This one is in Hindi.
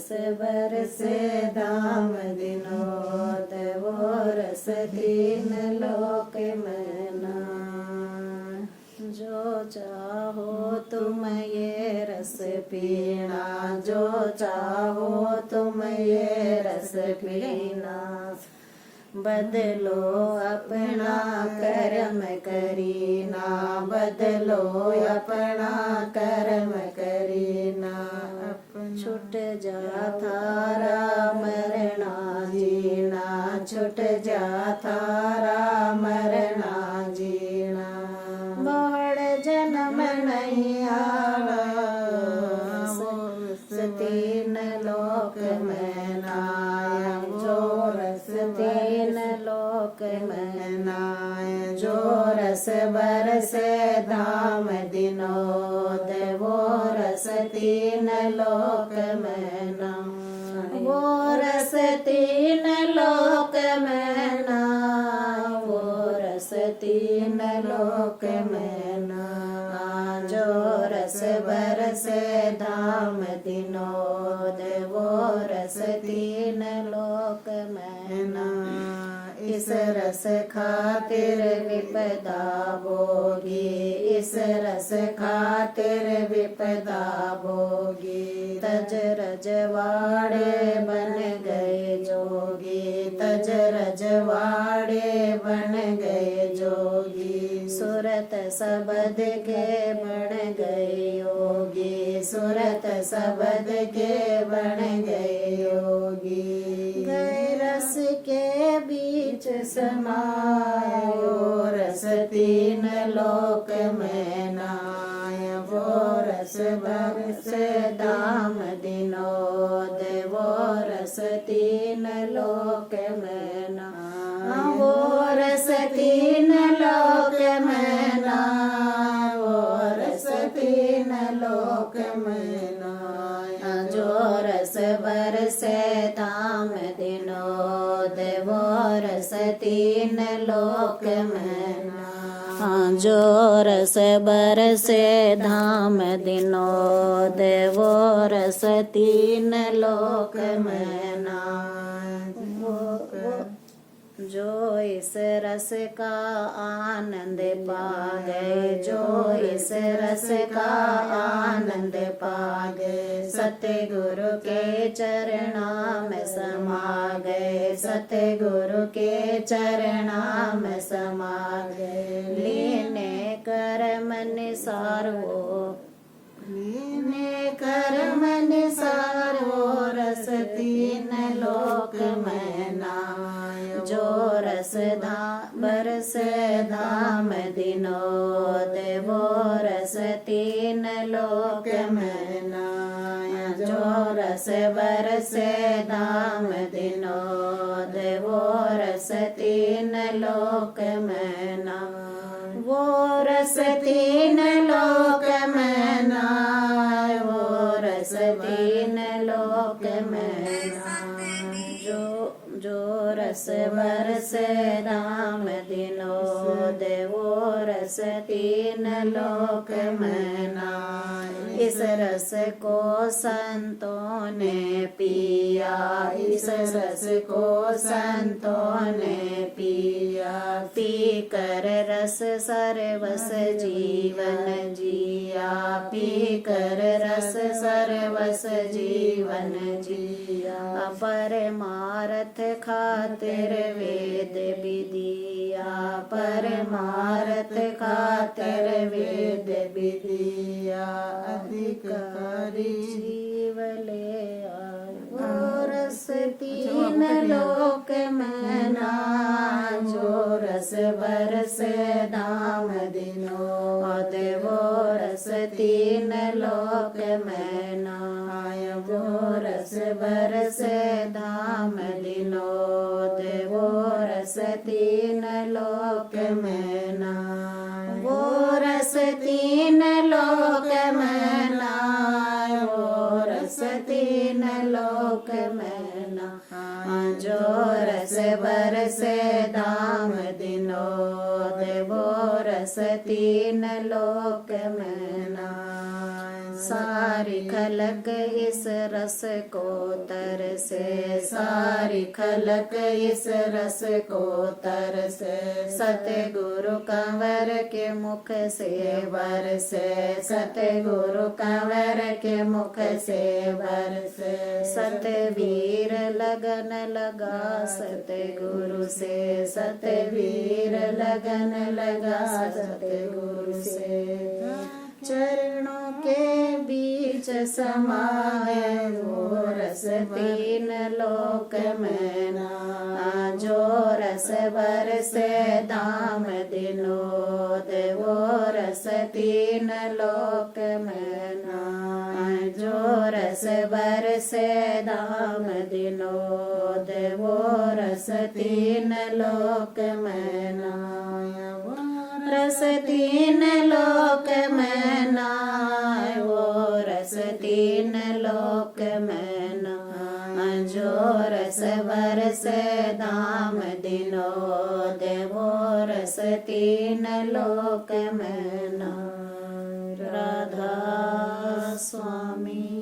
रस बरसे धाम विनोद वो रस तीन लोक में नाय। जो चाहो तुम ये रस पीना, जो चाहो तुम ये रस पीना, बदलो अपना कर्म करीना, बदलो अपना कर्म करीना। छुट जा थारा मरना जीना, छुट जा थारा मरना जीना। बहुड़ जन्म नहीं आना तीन लोक में नाय, जो रस तीन लोक में नाय। जो रस बरसे धाम विनोद वो रस तीन लोक में नाय, वो रस तीन लोक में नाय, वो रस तीन लोक में नाय। जो रस बरसे धाम विनोद वो रस तीन लोक में नाय। इस रस खातिर विपदा भोगी, इस रस खातिर विपदा भोगी। तज रजवाड़े बन गए जोगी, तज रजवाड़े बन गए जोगी। सुरत सबद के बन गए योगी, सुरत सबद के बन गए योगी। गए रस के बीच समायो, रस तीन लोक में नाय। वो रस बरसे धाम विनोद वो रस तीन लोक में नाय, वो रस तीन लोक में नाय, वो रस तीन लोक में नाय। जो रस बरसे धाम विनोद वो रस तीन लोक में नाय। जो रस बरसे धाम विनोद वो रस तीन लोक में नाय। जो इस रस का आनंद पा गए, जो इस रस का आनंद पा गए, सतगुरु के चरणा में समा गए, सतगुरु के चरणा में समा गए। लीने कर्म निसार वो, लीने कर्म निसार वो रस तीन लोक में नाय। जो रस बरसे धाम विनोद वो रस तीन लोक में नाय। जो रस बरसे धाम विनोद वो रस तीन लोक में नाय, वो रस तीन लोक में नाय, वो रस तीन लोक में नाय। जो रस बरसे धाम विनोद वो रस तीन लोक में नाय। इस रस को संतों ने पिया, इस रस को संतों ने पिया। पी कर रस सर्वस जीवन जिया, पी कर रस सर्वस जीवन जिया। परमार्थ खातिर वेद विदिया, परमार्थ खातिर वेद विदिया। अधिकारी जीव ले आए रस तीन लोक में नाय। जो रस बरसे धाम विनोद वो रस तीन लोक में नाय। वो रस बरसे धाम विनोद वो रस तीन लोक में नाय। वो रस तीन लोक में नाय, वो रस तीन लोक में नाय। जो रस बरसे धाम विनोद वो रस तीन लोक में नाय। सारी खलक इस रस को तरसे, सारी खलक इस रस को तरसे। सतगुरु कंवर के मुख से बरसे, सतगुरु कंवर के मुख से बरसे। सतवीर लगन लगा सतगुरु से, सतवीर लगन लगा सतगुरु से। चरणों के बीच समाए वो रस तीन लोक में ना, जो रस बरसे दाम दिनोद वो रस तीन लोक में ना, जो रस बरसे दाम दिनोद वो रस तीन लोक में ना। रस तीन लोक में ना, वो रस तीन लोक में ना, जो रस बरसे दाम दिनोद वो रस तीन लोक में ना। राधा स्वामी।